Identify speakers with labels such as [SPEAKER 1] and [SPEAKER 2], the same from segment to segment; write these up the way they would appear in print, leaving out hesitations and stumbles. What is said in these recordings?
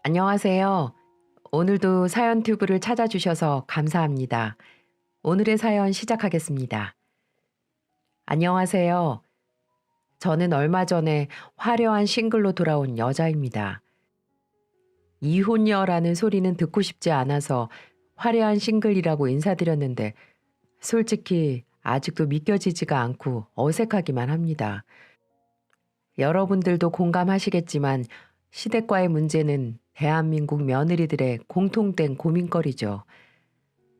[SPEAKER 1] 안녕하세요. 오늘도 사연 튜브를 찾아주셔서 감사합니다. 오늘의 사연 시작하겠습니다. 안녕하세요. 저는 얼마 전에 화려한 싱글로 돌아온 여자입니다. 이혼녀라는 소리는 듣고 싶지 않아서 화려한 싱글이라고 인사드렸는데 솔직히 아직도 믿겨지지가 않고 어색하기만 합니다. 여러분들도 공감하시겠지만 시댁과의 문제는 대한민국 며느리들의 공통된 고민거리죠.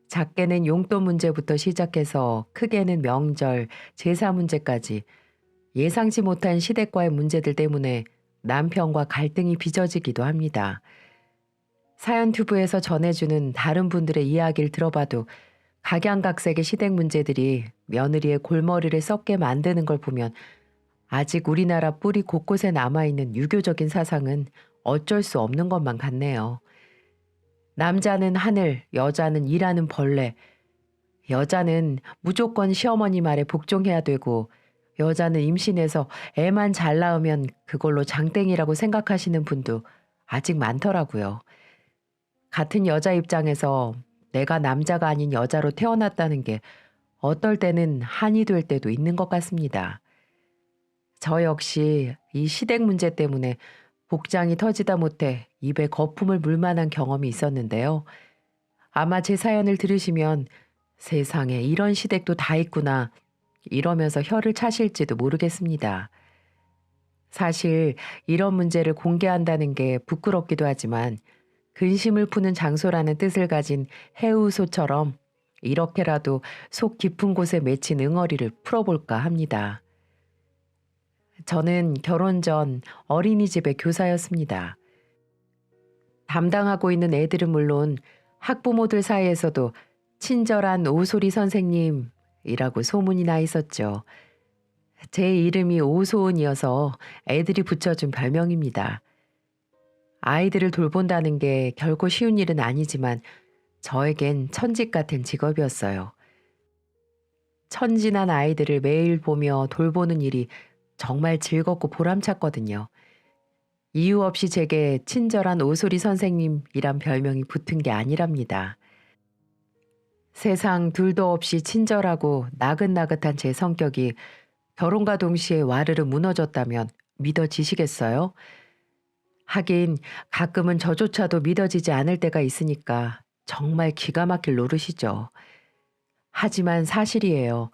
[SPEAKER 1] 작게는 용돈 문제부터 시작해서 크게는 명절, 제사 문제까지 예상치 못한 시댁과의 문제들 때문에 남편과 갈등이 빚어지기도 합니다. 사연 튜브에서 전해주는 다른 분들의 이야기를 들어봐도 각양각색의 시댁 문제들이 며느리의 골머리를 썩게 만드는 걸 보면 아직 우리나라 뿌리 곳곳에 남아있는 유교적인 사상은 어쩔 수 없는 것만 같네요. 남자는 하늘, 여자는 일하는 벌레. 여자는 무조건 시어머니 말에 복종해야 되고 여자는 임신해서 애만 잘 낳으면 그걸로 장땡이라고 생각하시는 분도 아직 많더라고요. 같은 여자 입장에서 내가 남자가 아닌 여자로 태어났다는 게 어떨 때는 한이 될 때도 있는 것 같습니다. 저 역시 이 시댁 문제 때문에 복장이 터지다 못해 입에 거품을 물 만한 경험이 있었는데요. 아마 제 사연을 들으시면 세상에 이런 시댁도 다 있구나 이러면서 혀를 차실지도 모르겠습니다. 사실 이런 문제를 공개한다는 게 부끄럽기도 하지만 근심을 푸는 장소라는 뜻을 가진 해우소처럼 이렇게라도 속 깊은 곳에 맺힌 응어리를 풀어볼까 합니다. 저는 결혼 전 어린이집의 교사였습니다. 담당하고 있는 애들은 물론 학부모들 사이에서도 친절한 오소리 선생님이라고 소문이 나 있었죠. 제 이름이 오소은이어서 애들이 붙여준 별명입니다. 아이들을 돌본다는 게 결코 쉬운 일은 아니지만 저에겐 천직 같은 직업이었어요. 천진한 아이들을 매일 보며 돌보는 일이 정말 즐겁고 보람찼거든요. 이유 없이 제게 친절한 오소리 선생님이란 별명이 붙은 게 아니랍니다. 세상 둘도 없이 친절하고 나긋나긋한 제 성격이 결혼과 동시에 와르르 무너졌다면 믿어지시겠어요? 하긴 가끔은 저조차도 믿어지지 않을 때가 있으니까 정말 기가 막힐 노릇이죠. 하지만 사실이에요.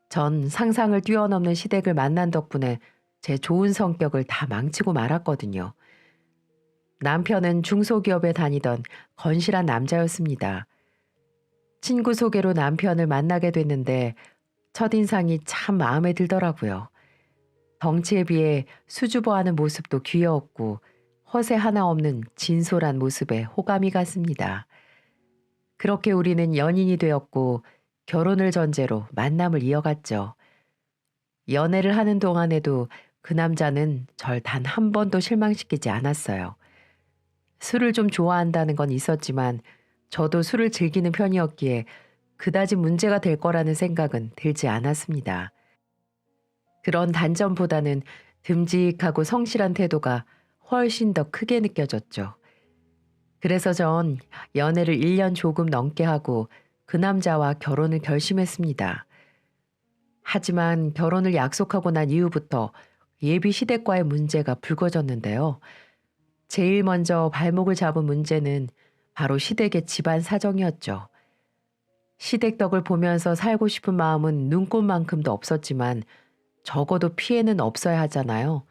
[SPEAKER 1] 전 상상을 뛰어넘는 시댁을 만난 덕분에 제 좋은 성격을 다 망치고 말았거든요. 남편은 중소기업에 다니던 건실한 남자였습니다. 친구 소개로 남편을 만나게 됐는데 첫인상이 참 마음에 들더라고요. 덩치에 비해 수줍어하는 모습도 귀여웠고 허세 하나 없는 진솔한 모습에 호감이 갔습니다. 그렇게 우리는 연인이 되었고 결혼을 전제로 만남을 이어갔죠. 연애를 하는 동안에도 그 남자는 절 단 한 번도 실망시키지 않았어요. 술을 좀 좋아한다는 건 있었지만 저도 술을 즐기는 편이었기에 그다지 문제가 될 거라는 생각은 들지 않았습니다. 그런 단점보다는 듬직하고 성실한 태도가 훨씬 더 크게 느껴졌죠. 그래서 전 연애를 1년 조금 넘게 하고 그 남자와 결혼을 결심했습니다. 하지만 결혼을 약속하고 난 이후부터 예비 시댁과의 문제가 불거졌는데요. 제일 먼저 발목을 잡은 문제는 바로 시댁의 집안 사정이었죠. 시댁 덕을 보면서 살고 싶은 마음은 눈꽃만큼도 없었지만 적어도 피해는 없어야 하잖아요.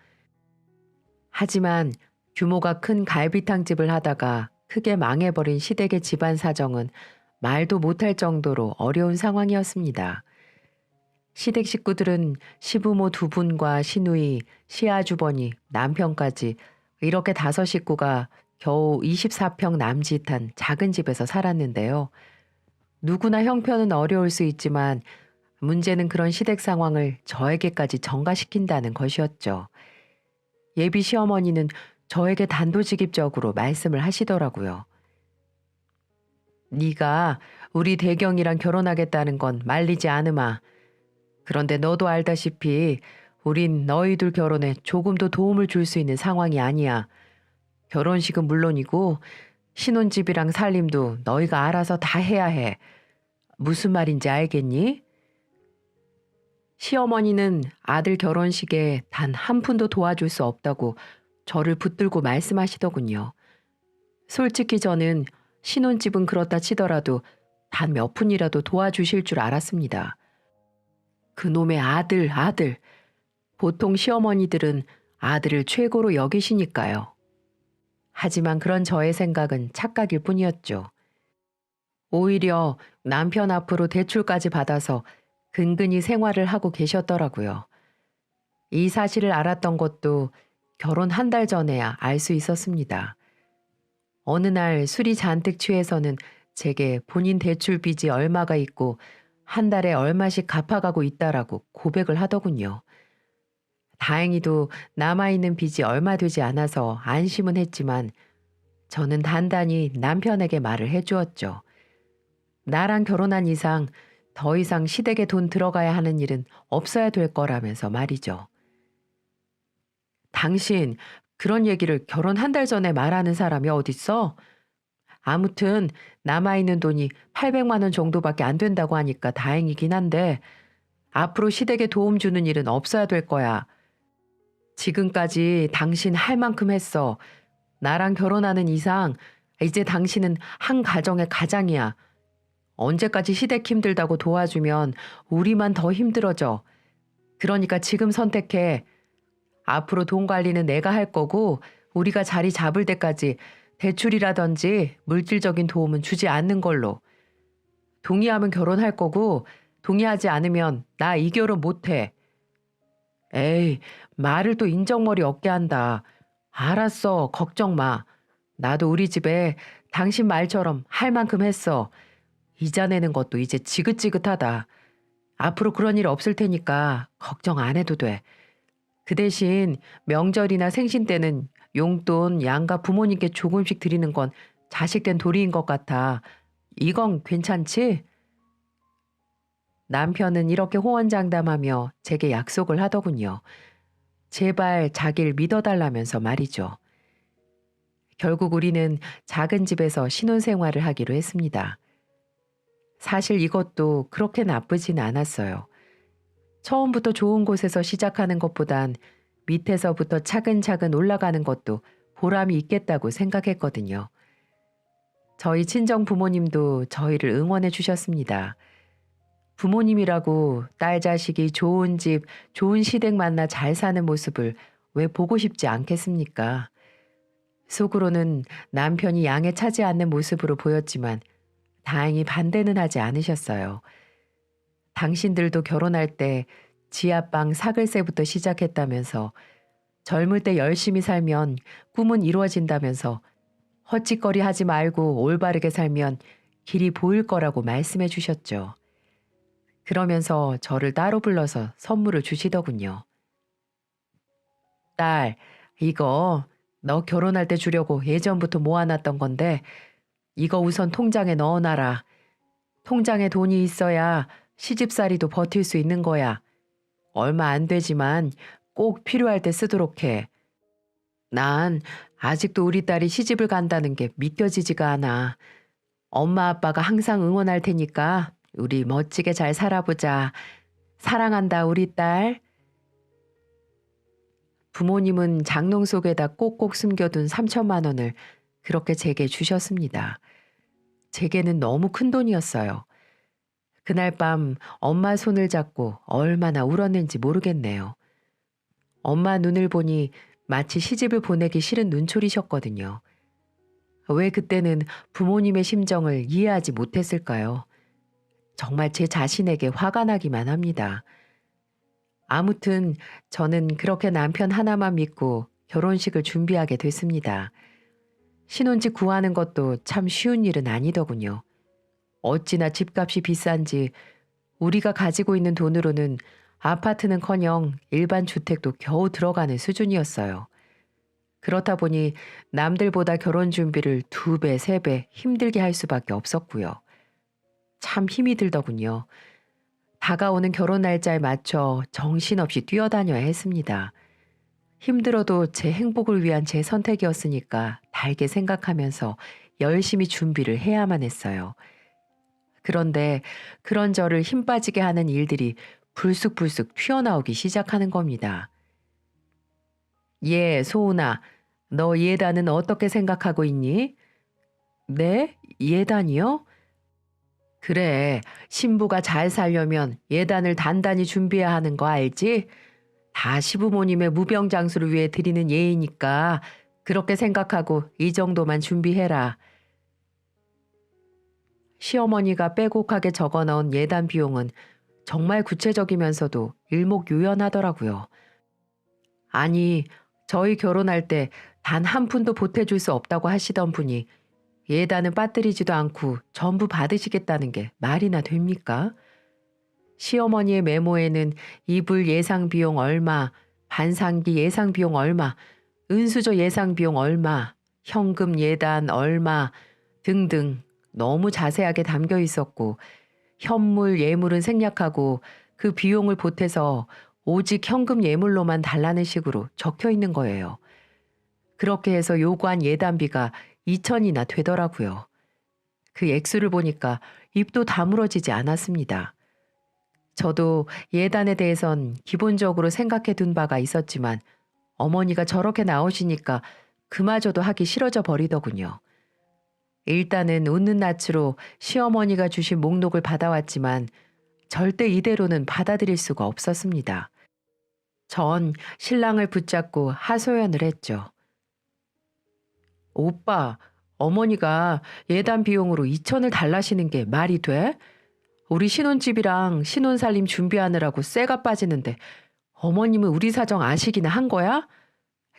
[SPEAKER 1] 하지만 규모가 큰 갈비탕집을 하다가 크게 망해버린 시댁의 집안 사정은 말도 못할 정도로 어려운 상황이었습니다. 시댁 식구들은 시부모 두 분과 시누이, 시아주버니, 남편까지 이렇게 5식구가 겨우 24평 남짓한 작은 집에서 살았는데요. 누구나 형편은 어려울 수 있지만 문제는 그런 시댁 상황을 저에게까지 전가시킨다는 것이었죠. 예비 시어머니는 저에게 단도직입적으로 말씀을 하시더라고요. 네가 우리 대경이랑 결혼하겠다는 건 말리지 않으마. 그런데 너도 알다시피 우린 너희들 결혼에 조금도 도움을 줄 수 있는 상황이 아니야. 결혼식은 물론이고 신혼집이랑 살림도 너희가 알아서 다 해야 해. 무슨 말인지 알겠니? 시어머니는 아들 결혼식에 단 한 푼도 도와줄 수 없다고 저를 붙들고 말씀하시더군요. 솔직히 저는 신혼집은 그렇다 치더라도 단 몇 푼이라도 도와주실 줄 알았습니다. 그놈의 아들. 보통 시어머니들은 아들을 최고로 여기시니까요. 하지만 그런 저의 생각은 착각일 뿐이었죠. 오히려 남편 앞으로 대출까지 받아서 근근히 생활을 하고 계셨더라고요. 이 사실을 알았던 것도 결혼 한 달 전에야 알 수 있었습니다. 어느 날 술이 잔뜩 취해서는 제게 본인 대출 빚이 얼마가 있고 한 달에 얼마씩 갚아가고 있다라고 고백을 하더군요. 다행히도 남아있는 빚이 얼마 되지 않아서 안심은 했지만 저는 단단히 남편에게 말을 해주었죠. 나랑 결혼한 이상 더 이상 시댁에 돈 들어가야 하는 일은 없어야 될 거라면서 말이죠. 당신 그런 얘기를 결혼 한 달 전에 말하는 사람이 어딨어? 아무튼 남아있는 돈이 800만 원 정도밖에 안 된다고 하니까 다행이긴 한데 앞으로 시댁에 도움 주는 일은 없어야 될 거야. 지금까지 당신 할 만큼 했어. 나랑 결혼하는 이상 이제 당신은 한 가정의 가장이야. 언제까지 시댁 힘들다고 도와주면 우리만 더 힘들어져. 그러니까 지금 선택해. 앞으로 돈 관리는 내가 할 거고 우리가 자리 잡을 때까지 대출이라든지 물질적인 도움은 주지 않는 걸로. 동의하면 결혼할 거고 동의하지 않으면 나 이 결혼 못 해. 에이, 말을 또 인정머리 없게 한다. 알았어, 걱정 마. 나도 우리 집에 당신 말처럼 할 만큼 했어. 이자 내는 것도 이제 지긋지긋하다. 앞으로 그런 일 없을 테니까 걱정 안 해도 돼. 그 대신 명절이나 생신 때는 용돈 양가 부모님께 조금씩 드리는 건 자식된 도리인 것 같아. 이건 괜찮지? 남편은 이렇게 호언장담하며 제게 약속을 하더군요. 제발 자기를 믿어달라면서 말이죠. 결국 우리는 작은 집에서 신혼생활을 하기로 했습니다. 사실 이것도 그렇게 나쁘진 않았어요. 처음부터 좋은 곳에서 시작하는 것보단 밑에서부터 차근차근 올라가는 것도 보람이 있겠다고 생각했거든요. 저희 친정 부모님도 저희를 응원해 주셨습니다. 부모님이라고 딸 자식이 좋은 집, 좋은 시댁 만나 잘 사는 모습을 왜 보고 싶지 않겠습니까? 속으로는 남편이 양에 차지 않는 모습으로 보였지만 다행히 반대는 하지 않으셨어요. 당신들도 결혼할 때 지하방 사글세부터 시작했다면서 젊을 때 열심히 살면 꿈은 이루어진다면서 헛짓거리 하지 말고 올바르게 살면 길이 보일 거라고 말씀해 주셨죠. 그러면서 저를 따로 불러서 선물을 주시더군요. 딸, 이거 너 결혼할 때 주려고 예전부터 모아놨던 건데 이거 우선 통장에 넣어놔라. 통장에 돈이 있어야 시집살이도 버틸 수 있는 거야. 얼마 안 되지만 꼭 필요할 때 쓰도록 해. 난 아직도 우리 딸이 시집을 간다는 게 믿겨지지가 않아. 엄마 아빠가 항상 응원할 테니까 우리 멋지게 잘 살아보자. 사랑한다 우리 딸. 부모님은 장롱 속에다 꼭꼭 숨겨둔 3천만 원을 그렇게 제게 주셨습니다. 제게는 너무 큰 돈이었어요. 그날 밤 엄마 손을 잡고 얼마나 울었는지 모르겠네요. 엄마 눈을 보니 마치 시집을 보내기 싫은 눈초리셨거든요. 왜 그때는 부모님의 심정을 이해하지 못했을까요? 정말 제 자신에게 화가 나기만 합니다. 아무튼 저는 그렇게 남편 하나만 믿고 결혼식을 준비하게 됐습니다. 신혼집 구하는 것도 참 쉬운 일은 아니더군요. 어찌나 집값이 비싼지 우리가 가지고 있는 돈으로는 아파트는커녕 일반 주택도 겨우 들어가는 수준이었어요. 그렇다 보니 남들보다 결혼 준비를 2배, 3배 힘들게 할 수밖에 없었고요. 참 힘이 들더군요. 다가오는 결혼 날짜에 맞춰 정신없이 뛰어다녀야 했습니다. 힘들어도 제 행복을 위한 제 선택이었으니까 달게 생각하면서 열심히 준비를 해야만 했어요. 그런데 그런 저를 힘 빠지게 하는 일들이 불쑥불쑥 튀어나오기 시작하는 겁니다. 예, 소은아, 너 예단은 어떻게 생각하고 있니? 네? 예단이요? 그래, 신부가 잘 살려면 예단을 단단히 준비해야 하는 거 알지? 다 시부모님의 무병장수를 위해 드리는 예의니까 그렇게 생각하고 이 정도만 준비해라. 시어머니가 빼곡하게 적어 넣은 예단 비용은 정말 구체적이면서도 일목요연하더라고요. 아니, 저희 결혼할 때 단 한 푼도 보태줄 수 없다고 하시던 분이 예단은 빠뜨리지도 않고 전부 받으시겠다는 게 말이나 됩니까? 시어머니의 메모에는 이불 예상 비용 얼마, 반상기 예상 비용 얼마, 은수저 예상 비용 얼마, 현금 예단 얼마 등등 너무 자세하게 담겨 있었고 현물 예물은 생략하고 그 비용을 보태서 오직 현금 예물로만 달라는 식으로 적혀 있는 거예요. 그렇게 해서 요구한 예단비가 2천이나 되더라고요. 그 액수를 보니까 입도 다물어지지 않았습니다. 저도 예단에 대해선 기본적으로 생각해 둔 바가 있었지만 어머니가 저렇게 나오시니까 그마저도 하기 싫어져 버리더군요. 일단은 웃는 낯으로 시어머니가 주신 목록을 받아왔지만 절대 이대로는 받아들일 수가 없었습니다. 전 신랑을 붙잡고 하소연을 했죠. 오빠, 어머니가 예단 비용으로 2천을 달라시는 게 말이 돼? 우리 신혼집이랑 신혼살림 준비하느라고 쇠가 빠지는데 어머님은 우리 사정 아시기나 한 거야?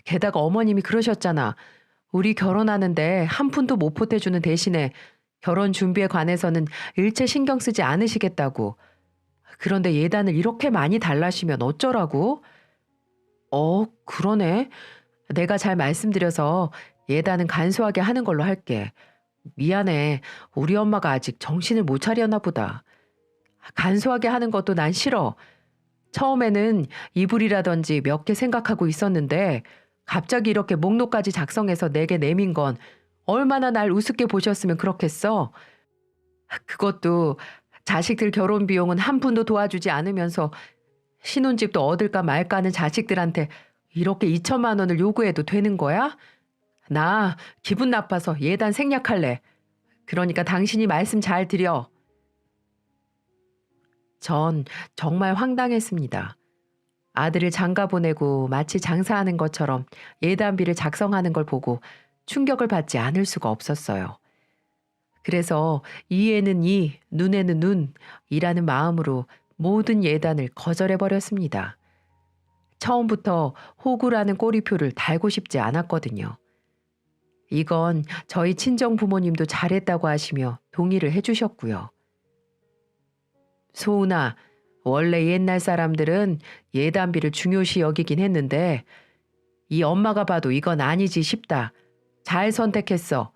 [SPEAKER 1] 게다가 어머님이 그러셨잖아. 우리 결혼하는데 한 푼도 못 보태주는 대신에 결혼 준비에 관해서는 일체 신경 쓰지 않으시겠다고. 그런데 예단을 이렇게 많이 달라시면 어쩌라고? 그러네. 내가 잘 말씀드려서 예단은 간소하게 하는 걸로 할게. 미안해. 우리 엄마가 아직 정신을 못 차렸나 보다. 간소하게 하는 것도 난 싫어. 처음에는 이불이라든지 몇 개 생각하고 있었는데 갑자기 이렇게 목록까지 작성해서 내게 내민 건 얼마나 날 우습게 보셨으면 그렇겠어. 그것도 자식들 결혼 비용은 한 푼도 도와주지 않으면서 신혼집도 얻을까 말까 하는 자식들한테 이렇게 2천만 원을 요구해도 되는 거야? 나 기분 나빠서 예단 생략할래. 그러니까 당신이 말씀 잘 드려. 전 정말 황당했습니다. 아들을 장가 보내고 마치 장사하는 것처럼 예단비를 작성하는 걸 보고 충격을 받지 않을 수가 없었어요. 그래서 이에는 이, 눈에는 눈이라는 마음으로 모든 예단을 거절해버렸습니다. 처음부터 호구라는 꼬리표를 달고 싶지 않았거든요. 이건 저희 친정 부모님도 잘했다고 하시며 동의를 해주셨고요. 소은아, 원래 옛날 사람들은 예단비를 중요시 여기긴 했는데 이 엄마가 봐도 이건 아니지 싶다. 잘 선택했어.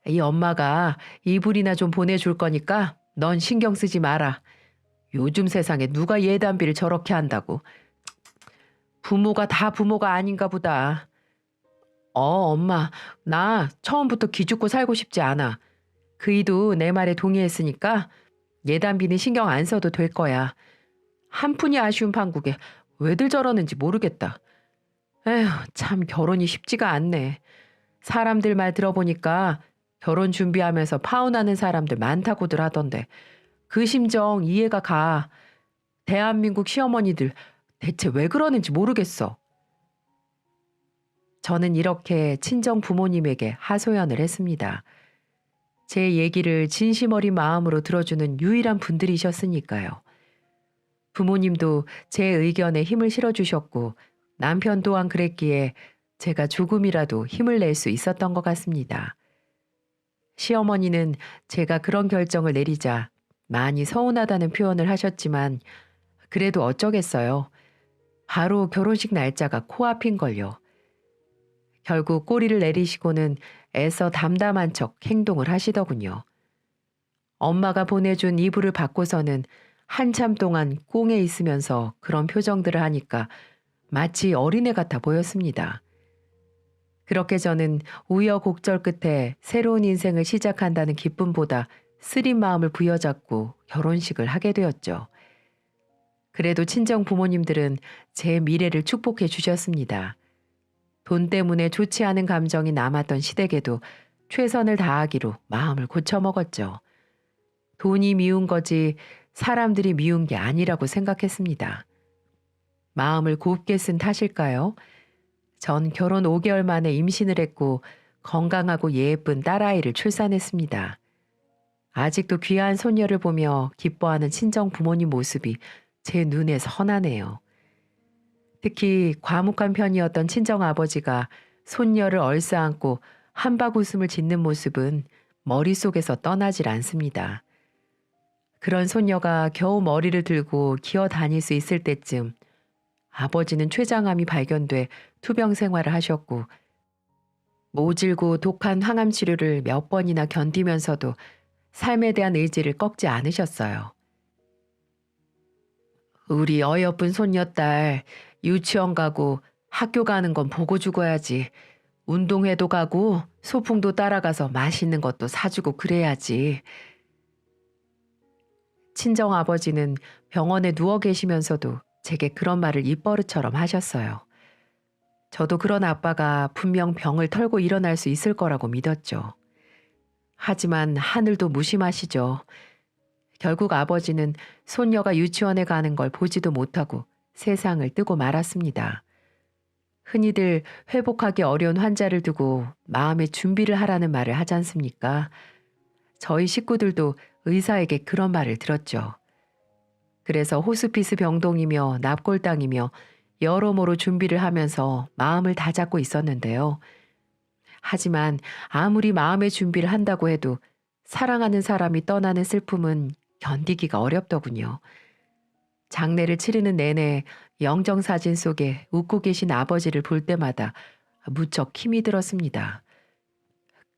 [SPEAKER 1] 이 엄마가 이불이나 좀 보내줄 거니까 넌 신경 쓰지 마라. 요즘 세상에 누가 예단비를 저렇게 한다고. 부모가 다 부모가 아닌가 보다. 엄마, 나 처음부터 기죽고 살고 싶지 않아. 그이도 내 말에 동의했으니까 예단비는 신경 안 써도 될 거야. 한 푼이 아쉬운 판국에 왜들 저러는지 모르겠다. 에휴, 참 결혼이 쉽지가 않네. 사람들 말 들어보니까 결혼 준비하면서 파혼하는 사람들 많다고들 하던데 그 심정 이해가 가. 대한민국 시어머니들 대체 왜 그러는지 모르겠어. 저는 이렇게 친정 부모님에게 하소연을 했습니다. 제 얘기를 진심 어린 마음으로 들어주는 유일한 분들이셨으니까요. 부모님도 제 의견에 힘을 실어주셨고 남편 또한 그랬기에 제가 조금이라도 힘을 낼 수 있었던 것 같습니다. 시어머니는 제가 그런 결정을 내리자 많이 서운하다는 표현을 하셨지만 그래도 어쩌겠어요. 바로 결혼식 날짜가 코앞인걸요. 결국 꼬리를 내리시고는 애써 담담한 척 행동을 하시더군요. 엄마가 보내준 이불을 받고서는 한참 동안 꽁에 있으면서 그런 표정들을 하니까 마치 어린애 같아 보였습니다. 그렇게 저는 우여곡절 끝에 새로운 인생을 시작한다는 기쁨보다 쓰린 마음을 부여잡고 결혼식을 하게 되었죠. 그래도 친정 부모님들은 제 미래를 축복해 주셨습니다. 돈 때문에 좋지 않은 감정이 남았던 시댁에도 최선을 다하기로 마음을 고쳐먹었죠. 돈이 미운 거지 사람들이 미운 게 아니라고 생각했습니다. 마음을 곱게 쓴 탓일까요? 전 결혼 5개월 만에 임신을 했고 건강하고 예쁜 딸아이를 출산했습니다. 아직도 귀한 손녀를 보며 기뻐하는 친정 부모님 모습이 제 눈에 선하네요. 특히 과묵한 편이었던 친정 아버지가 손녀를 얼싸안고 한박 웃음을 짓는 모습은 머릿속에서 떠나질 않습니다. 그런 손녀가 겨우 머리를 들고 기어 다닐 수 있을 때쯤 아버지는 췌장암이 발견돼 투병 생활을 하셨고 모질고 독한 항암 치료를 몇 번이나 견디면서도 삶에 대한 의지를 꺾지 않으셨어요. 우리 어여쁜 손녀딸 유치원 가고 학교 가는 건 보고 죽어야지. 운동회도 가고 소풍도 따라가서 맛있는 것도 사주고 그래야지. 친정 아버지는 병원에 누워 계시면서도 제게 그런 말을 입버릇처럼 하셨어요. 저도 그런 아빠가 분명 병을 털고 일어날 수 있을 거라고 믿었죠. 하지만 하늘도 무심하시죠. 결국 아버지는 손녀가 유치원에 가는 걸 보지도 못하고 세상을 뜨고 말았습니다. 흔히들 회복하기 어려운 환자를 두고 마음의 준비를 하라는 말을 하지 않습니까? 저희 식구들도 의사에게 그런 말을 들었죠. 그래서 호스피스 병동이며 납골당이며 여러모로 준비를 하면서 마음을 다잡고 있었는데요. 하지만 아무리 마음의 준비를 한다고 해도 사랑하는 사람이 떠나는 슬픔은 견디기가 어렵더군요. 장례를 치르는 내내 영정사진 속에 웃고 계신 아버지를 볼 때마다 무척 힘이 들었습니다.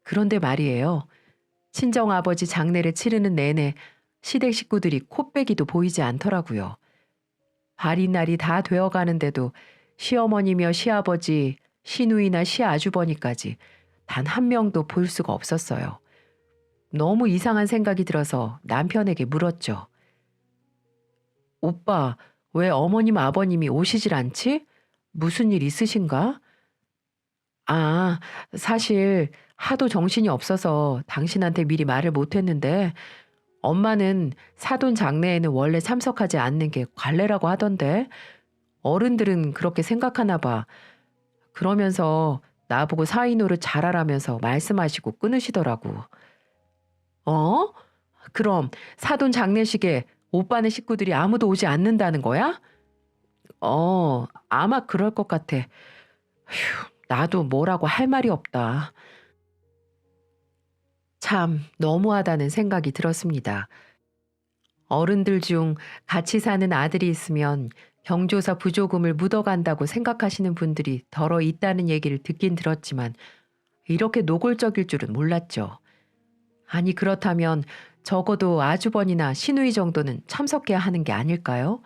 [SPEAKER 1] 그런데 말이에요. 친정아버지 장례를 치르는 내내 시댁 식구들이 코빼기도 보이지 않더라고요. 발인 날이 다 되어가는데도 시어머니며 시아버지, 시누이나 시아주버니까지 단 한 명도 볼 수가 없었어요. 너무 이상한 생각이 들어서 남편에게 물었죠. 오빠, 왜 어머님 아버님이 오시질 않지? 무슨 일 있으신가? 아, 사실 하도 정신이 없어서 당신한테 미리 말을 못했는데 엄마는 사돈 장례에는 원래 참석하지 않는 게 관례라고 하던데 어른들은 그렇게 생각하나 봐. 그러면서 나보고 사위 노릇 잘하라면서 말씀하시고 끊으시더라고. 어? 그럼 사돈 장례식에 오빠네 식구들이 아무도 오지 않는다는 거야? 아마 그럴 것 같아. 휴, 나도 뭐라고 할 말이 없다. 참 너무하다는 생각이 들었습니다. 어른들 중 같이 사는 아들이 있으면 경조사 부조금을 묻어간다고 생각하시는 분들이 더러 있다는 얘기를 듣긴 들었지만 이렇게 노골적일 줄은 몰랐죠. 아니 그렇다면 적어도 아주버니나 시누이 정도는 참석해야 하는 게 아닐까요?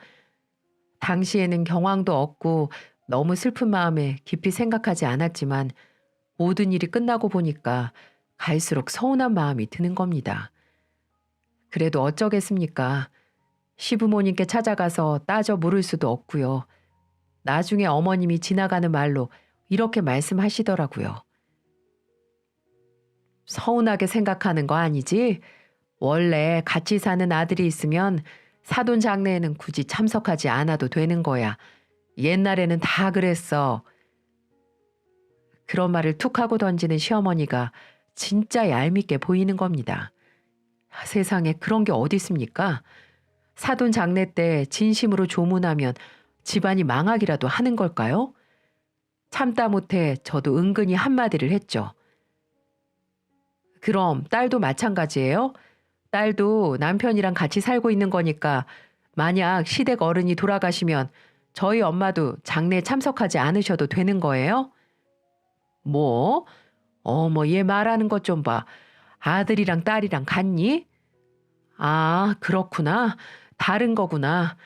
[SPEAKER 1] 당시에는 경황도 없고 너무 슬픈 마음에 깊이 생각하지 않았지만 모든 일이 끝나고 보니까 갈수록 서운한 마음이 드는 겁니다. 그래도 어쩌겠습니까? 시부모님께 찾아가서 따져 물을 수도 없고요. 나중에 어머님이 지나가는 말로 이렇게 말씀하시더라고요. 서운하게 생각하는 거 아니지? 원래 같이 사는 아들이 있으면 사돈 장례에는 굳이 참석하지 않아도 되는 거야. 옛날에는 다 그랬어. 그런 말을 툭 하고 던지는 시어머니가 진짜 얄밉게 보이는 겁니다. 세상에 그런 게 어디 있습니까? 사돈 장례 때 진심으로 조문하면 집안이 망하기라도 하는 걸까요? 참다 못해 저도 은근히 한마디를 했죠. 그럼 딸도 마찬가지예요? 딸도 남편이랑 같이 살고 있는 거니까 만약 시댁 어른이 돌아가시면 저희 엄마도 장례에 참석하지 않으셔도 되는 거예요? 뭐? 어머, 얘 말하는 것 좀 봐. 아들이랑 딸이랑 같니? 아, 그렇구나. 다른 거구나.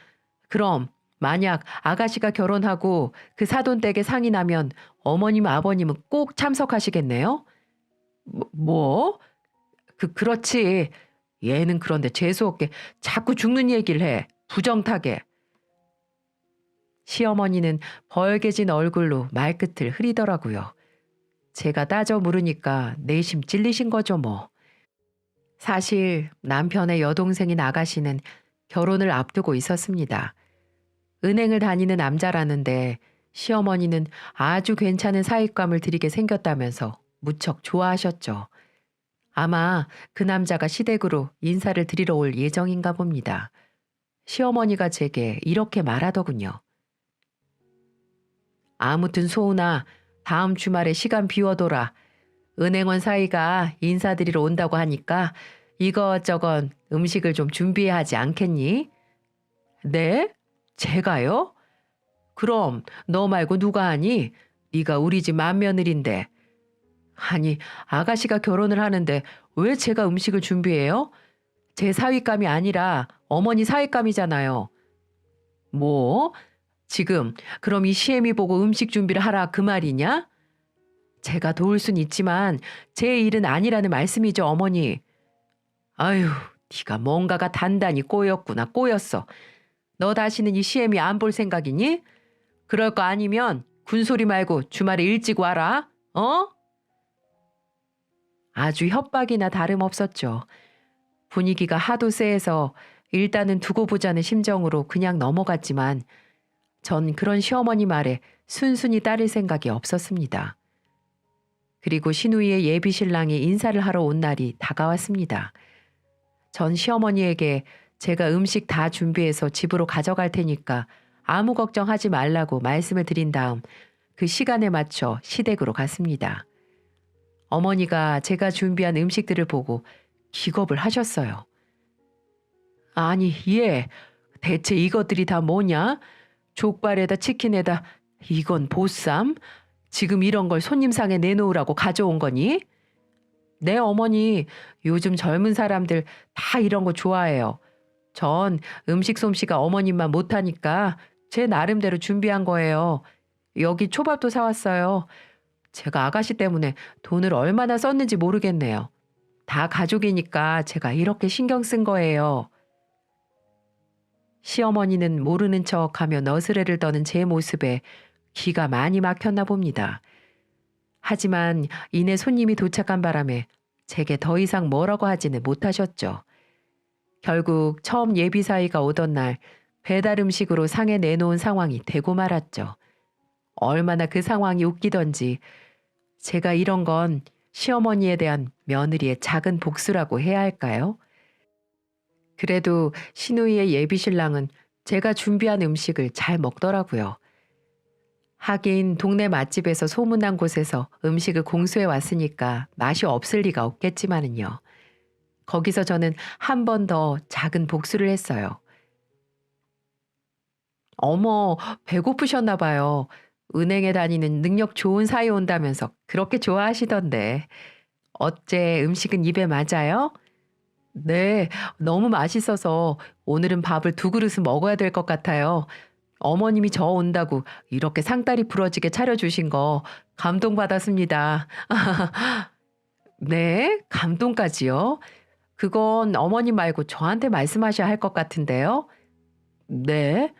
[SPEAKER 1] 그럼 만약 아가씨가 결혼하고 그 사돈댁에 상이 나면 어머님, 아버님은 꼭 참석하시겠네요? 뭐? 그렇지. 얘는 그런데 재수없게 자꾸 죽는 얘기를 해. 부정타게. 시어머니는 벌개진 얼굴로 말끝을 흐리더라고요. 제가 따져 물으니까 내심 찔리신 거죠 뭐. 사실 남편의 여동생인 아가씨는 결혼을 앞두고 있었습니다. 은행을 다니는 남자라는데 시어머니는 아주 괜찮은 사윗감을 들이게 생겼다면서 무척 좋아하셨죠. 아마 그 남자가 시댁으로 인사를 드리러 올 예정인가 봅니다. 시어머니가 제게 이렇게 말하더군요. 아무튼 소은아, 다음 주말에 시간 비워둬라. 은행원 사이가 인사드리러 온다고 하니까 이것저것 음식을 좀 준비해야 하지 않겠니? 네? 제가요? 그럼 너 말고 누가 하니? 네가 우리 집 맏며느리인데. 아니, 아가씨가 결혼을 하는데 왜 제가 음식을 준비해요? 제 사윗감이 아니라 어머니 사윗감이잖아요. 뭐? 지금 그럼 이 시애미 보고 음식 준비를 하라 그 말이냐? 제가 도울 순 있지만 제 일은 아니라는 말씀이죠, 어머니. 아유, 네가 뭔가가 단단히 꼬였구나, 꼬였어. 너 다시는 이 시애미 안 볼 생각이니? 그럴 거 아니면 군소리 말고 주말에 일찍 와라. 어? 아주 협박이나 다름없었죠. 분위기가 하도 쎄해서 일단은 두고 보자는 심정으로 그냥 넘어갔지만 전 그런 시어머니 말에 순순히 따를 생각이 없었습니다. 그리고 신우이의 예비 신랑이 인사를 하러 온 날이 다가왔습니다. 전 시어머니에게 제가 음식 다 준비해서 집으로 가져갈 테니까 아무 걱정하지 말라고 말씀을 드린 다음 그 시간에 맞춰 시댁으로 갔습니다. 어머니가 제가 준비한 음식들을 보고 기겁을 하셨어요. 아니, 얘, 대체 이것들이 다 뭐냐? 족발에다 치킨에다 이건 보쌈? 지금 이런 걸 손님상에 내놓으라고 가져온 거니? 네, 어머니, 요즘 젊은 사람들 다 이런 거 좋아해요. 전 음식 솜씨가 어머님만 못하니까 제 나름대로 준비한 거예요. 여기 초밥도 사왔어요. 제가 아가씨 때문에 돈을 얼마나 썼는지 모르겠네요. 다 가족이니까 제가 이렇게 신경 쓴 거예요. 시어머니는 모르는 척하며 너스레를 떠는 제 모습에 기가 많이 막혔나 봅니다. 하지만 이내 손님이 도착한 바람에 제게 더 이상 뭐라고 하지는 못하셨죠. 결국 처음 예비사위가 오던 날 배달 음식으로 상에 내놓은 상황이 되고 말았죠. 얼마나 그 상황이 웃기던지 제가 이런 건 시어머니에 대한 며느리의 작은 복수라고 해야 할까요? 그래도 신우이의 예비신랑은 제가 준비한 음식을 잘 먹더라고요. 하긴 동네 맛집에서 소문난 곳에서 음식을 공수해 왔으니까 맛이 없을 리가 없겠지만은요. 거기서 저는 한 번 더 작은 복수를 했어요. 어머, 배고프셨나 봐요. 은행에 다니는 능력 좋은 사이 온다면서 그렇게 좋아하시던데. 어째 음식은 입에 맞아요? 네, 너무 맛있어서 오늘은 밥을 두 그릇은 먹어야 될 것 같아요. 어머님이 저 온다고 이렇게 상다리 부러지게 차려주신 거 감동받았습니다. 네, 감동까지요? 그건 어머님 말고 저한테 말씀하셔야 할 것 같은데요. 네,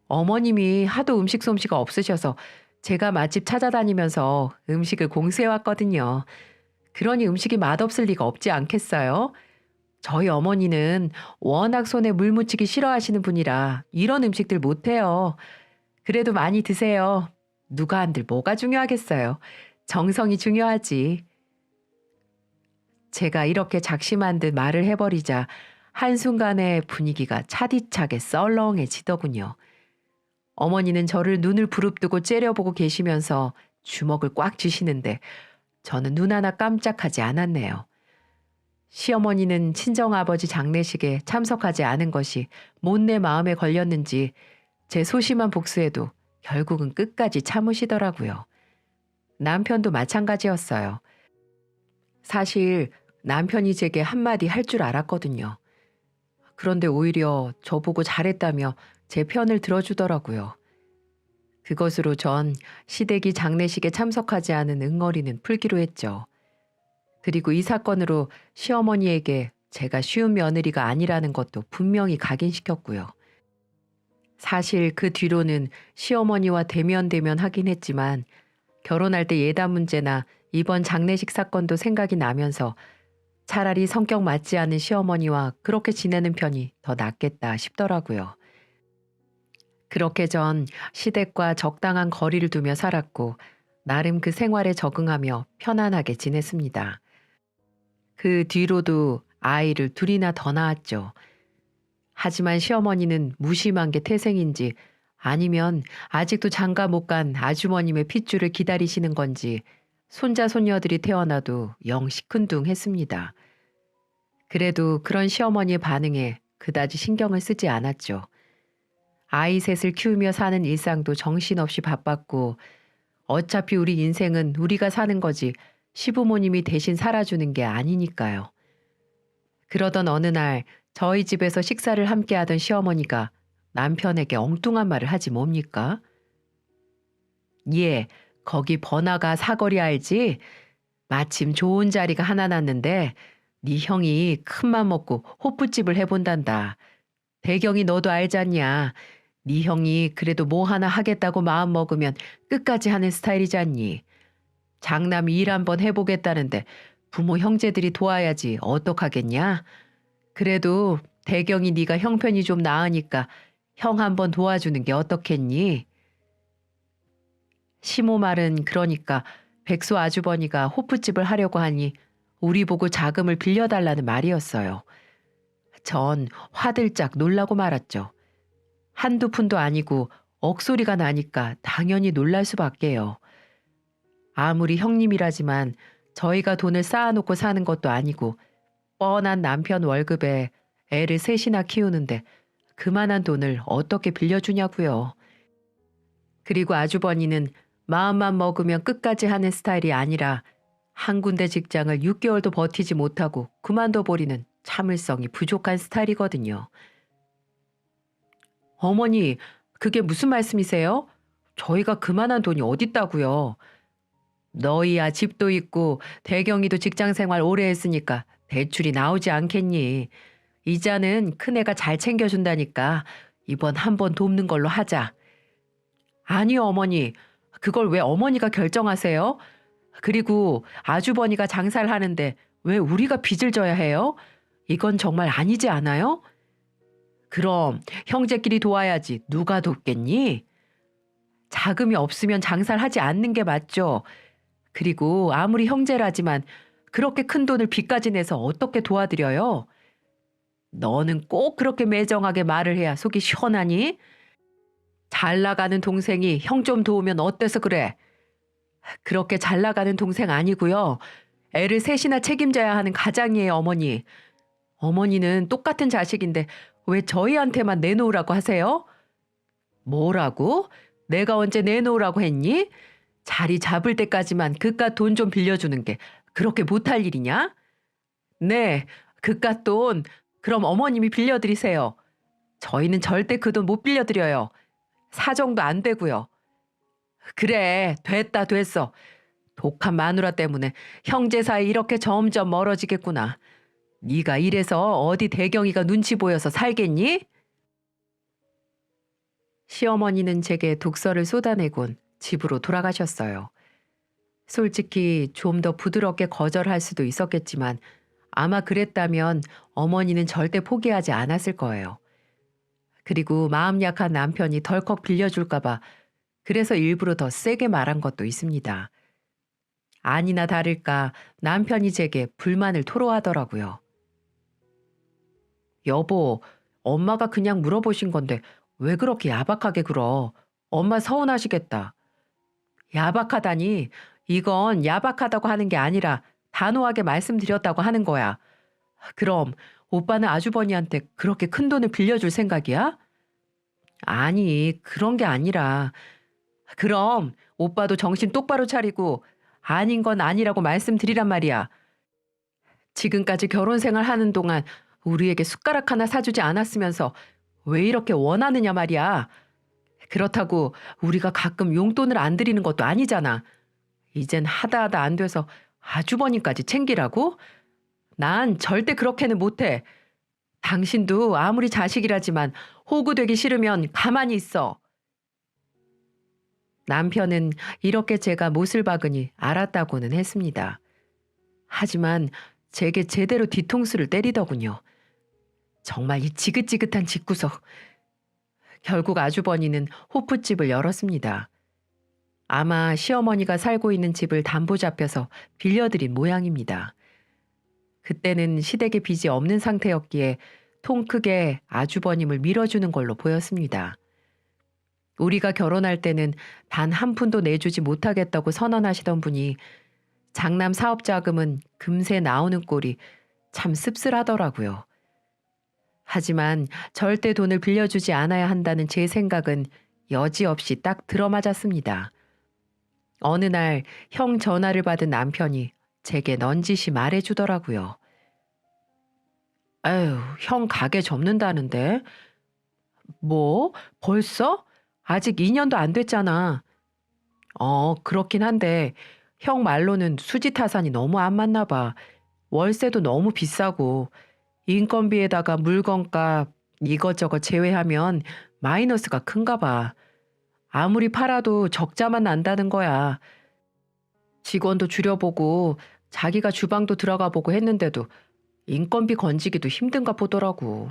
[SPEAKER 1] 어머님이 하도 음식 솜씨가 없으셔서 제가 맛집 찾아다니면서 음식을 공수해 왔거든요. 그러니 음식이 맛없을 리가 없지 않겠어요? 저희 어머니는 워낙 손에 물 묻히기 싫어하시는 분이라 이런 음식들 못해요. 그래도 많이 드세요. 누가 한들 뭐가 중요하겠어요. 정성이 중요하지. 제가 이렇게 작심한 듯 말을 해버리자 한순간에 분위기가 차디차게 썰렁해지더군요. 어머니는 저를 눈을 부릅뜨고 째려보고 계시면서 주먹을 꽉 쥐시는데 저는 눈 하나 깜짝하지 않았네요. 시어머니는 친정아버지 장례식에 참석하지 않은 것이 못내 마음에 걸렸는지 제 소심한 복수에도 결국은 끝까지 참으시더라고요. 남편도 마찬가지였어요. 사실 남편이 제게 한마디 할 줄 알았거든요. 그런데 오히려 저보고 잘했다며 제 편을 들어주더라고요. 그것으로 전 시댁이 장례식에 참석하지 않은 응어리는 풀기로 했죠. 그리고 이 사건으로 시어머니에게 제가 쉬운 며느리가 아니라는 것도 분명히 각인시켰고요. 사실 그 뒤로는 시어머니와 대면대면 하긴 했지만 결혼할 때 예단 문제나 이번 장례식 사건도 생각이 나면서 차라리 성격 맞지 않은 시어머니와 그렇게 지내는 편이 더 낫겠다 싶더라고요. 그렇게 전 시댁과 적당한 거리를 두며 살았고 나름 그 생활에 적응하며 편안하게 지냈습니다. 그 뒤로도 아이를 둘이나 더 낳았죠. 하지만 시어머니는 무심한 게 태생인지 아니면 아직도 장가 못 간 아주머님의 핏줄을 기다리시는 건지 손자 손녀들이 태어나도 영 시큰둥했습니다. 그래도 그런 시어머니의 반응에 그다지 신경을 쓰지 않았죠. 아이 셋을 키우며 사는 일상도 정신없이 바빴고 어차피 우리 인생은 우리가 사는 거지 시부모님이 대신 살아주는 게 아니니까요. 그러던 어느 날 저희 집에서 식사를 함께 하던 시어머니가 남편에게 엉뚱한 말을 하지 뭡니까? 예, 거기 번화가 사거리 알지? 마침 좋은 자리가 하나 났는데 네 형이 큰맘 먹고 호프집을 해본단다. 대경이 너도 알잖냐. 네 형이 그래도 뭐 하나 하겠다고 마음 먹으면 끝까지 하는 스타일이잖니. 장남이 일 한번 해보겠다는데 부모 형제들이 도와야지 어떡하겠냐. 그래도 대경이 네가 형편이 좀 나으니까 형 한번 도와주는 게 어떻겠니? 시모 말은 그러니까 백수 아주버니가 호프집을 하려고 하니 우리 보고 자금을 빌려달라는 말이었어요. 전 화들짝 놀라고 말았죠. 한두 푼도 아니고 억소리가 나니까 당연히 놀랄 수밖에요. 아무리 형님이라지만 저희가 돈을 쌓아놓고 사는 것도 아니고 뻔한 남편 월급에 애를 셋이나 키우는데 그만한 돈을 어떻게 빌려주냐고요. 그리고 아주버니는 마음만 먹으면 끝까지 하는 스타일이 아니라 한 군데 직장을 6개월도 버티지 못하고 그만둬버리는 참을성이 부족한 스타일이거든요. 어머니, 그게 무슨 말씀이세요? 저희가 그만한 돈이 어딨다고요. 너희야 집도 있고 대경이도 직장 생활 오래 했으니까 대출이 나오지 않겠니? 이자는 큰애가 잘 챙겨준다니까 이번 한 번 돕는 걸로 하자. 아니요, 어머니. 그걸 왜 어머니가 결정하세요? 그리고 아주버니가 장사를 하는데 왜 우리가 빚을 져야 해요? 이건 정말 아니지 않아요? 그럼 형제끼리 도와야지 누가 돕겠니? 자금이 없으면 장사를 하지 않는 게 맞죠. 그리고 아무리 형제라지만 그렇게 큰 돈을 빚까지 내서 어떻게 도와드려요? 너는 꼭 그렇게 매정하게 말을 해야 속이 시원하니? 잘 나가는 동생이 형 좀 도우면 어때서 그래? 그렇게 잘 나가는 동생 아니고요. 애를 셋이나 책임져야 하는 가장이에요, 어머니. 어머니는 똑같은 자식인데 왜 저희한테만 내놓으라고 하세요? 뭐라고? 내가 언제 내놓으라고 했니? 자리 잡을 때까지만 그깟 돈 좀 빌려주는 게 그렇게 못할 일이냐? 네, 그깟 돈 그럼 어머님이 빌려드리세요. 저희는 절대 그 돈 못 빌려드려요. 사정도 안 되고요. 그래, 됐다 됐어. 독한 마누라 때문에 형제 사이 이렇게 점점 멀어지겠구나. 네가 이래서 어디 대경이가 눈치 보여서 살겠니? 시어머니는 제게 독서를 쏟아내곤 집으로 돌아가셨어요. 솔직히 좀 더 부드럽게 거절할 수도 있었겠지만 아마 그랬다면 어머니는 절대 포기하지 않았을 거예요. 그리고 마음 약한 남편이 덜컥 빌려줄까봐 그래서 일부러 더 세게 말한 것도 있습니다. 아니나 다를까 남편이 제게 불만을 토로하더라고요. 여보, 엄마가 그냥 물어보신 건데 왜 그렇게 야박하게 굴어? 엄마 서운하시겠다. 야박하다니, 이건 야박하다고 하는 게 아니라 단호하게 말씀드렸다고 하는 거야. 그럼 오빠는 아주버니한테 그렇게 큰 돈을 빌려줄 생각이야? 아니, 그런 게 아니라. 그럼 오빠도 정신 똑바로 차리고 아닌 건 아니라고 말씀드리란 말이야. 지금까지 결혼 생활 하는 동안 우리에게 숟가락 하나 사주지 않았으면서 왜 이렇게 원하느냐 말이야. 그렇다고 우리가 가끔 용돈을 안 드리는 것도 아니잖아. 이젠 하다 안 돼서 아주버님까지 챙기라고? 난 절대 그렇게는 못해. 당신도 아무리 자식이라지만 호구되기 싫으면 가만히 있어. 남편은 이렇게 제가 못을 박으니 알았다고는 했습니다. 하지만 제게 제대로 뒤통수를 때리더군요. 정말 이 지긋지긋한 집구석. 결국 아주버니는 호프집을 열었습니다. 아마 시어머니가 살고 있는 집을 담보 잡혀서 빌려드린 모양입니다. 그때는 시댁에 빚이 없는 상태였기에 통 크게 아주버님을 밀어주는 걸로 보였습니다. 우리가 결혼할 때는 단 한 푼도 내주지 못하겠다고 선언하시던 분이 장남 사업 자금은 금세 나오는 꼴이 참 씁쓸하더라고요. 하지만 절대 돈을 빌려주지 않아야 한다는 제 생각은 여지없이 딱 들어맞았습니다. 어느 날 형 전화를 받은 남편이 제게 넌지시 말해주더라고요. 에휴, 형 가게 접는다는데? 뭐? 벌써? 아직 2년도 안 됐잖아. 그렇긴 한데 형 말로는 수지 타산이 너무 안 맞나 봐. 월세도 너무 비싸고 인건비에다가 물건값 이것저것 제외하면 마이너스가 큰가 봐. 아무리 팔아도 적자만 난다는 거야. 직원도 줄여보고 자기가 주방도 들어가 보고 했는데도 인건비 건지기도 힘든가 보더라고.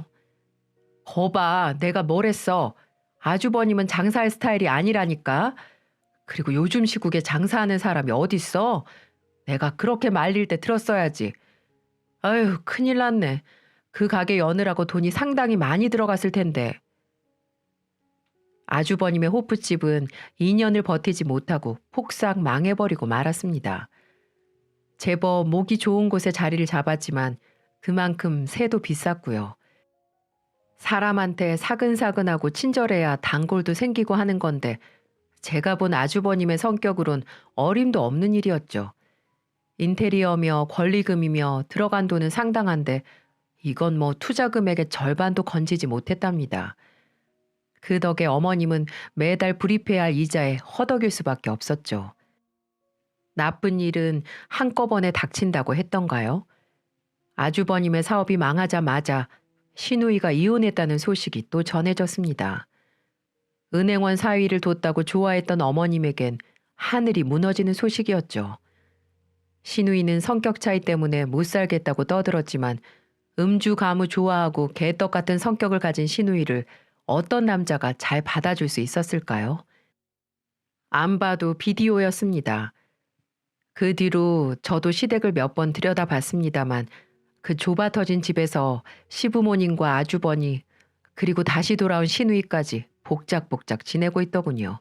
[SPEAKER 1] 거봐, 내가 뭘 했어. 아주버님은 장사할 스타일이 아니라니까. 그리고 요즘 시국에 장사하는 사람이 어딨어? 내가 그렇게 말릴 때 들었어야지. 아유, 큰일 났네. 그 가게 여느라고 돈이 상당히 많이 들어갔을 텐데. 아주버님의 호프집은 2년을 버티지 못하고 폭삭 망해버리고 말았습니다. 제법 목이 좋은 곳에 자리를 잡았지만 그만큼 새도 비쌌고요. 사람한테 사근사근하고 친절해야 단골도 생기고 하는 건데 제가 본 아주버님의 성격으론 어림도 없는 일이었죠. 인테리어며 권리금이며 들어간 돈은 상당한데 이건 뭐 투자 금액의 절반도 건지지 못했답니다. 그 덕에 어머님은 매달 불입해야 할 이자에 허덕일 수밖에 없었죠. 나쁜 일은 한꺼번에 닥친다고 했던가요? 아주버님의 사업이 망하자마자 시누이가 이혼했다는 소식이 또 전해졌습니다. 은행원 사위를 뒀다고 좋아했던 어머님에겐 하늘이 무너지는 소식이었죠. 시누이는 성격 차이 때문에 못 살겠다고 떠들었지만 음주 가무 좋아하고 개떡 같은 성격을 가진 시누이를 어떤 남자가 잘 받아줄 수 있었을까요? 안 봐도 비디오였습니다. 그 뒤로 저도 시댁을 몇 번 들여다봤습니다만 그 좁아터진 집에서 시부모님과 아주버니 그리고 다시 돌아온 시누이까지 복작복작 지내고 있더군요.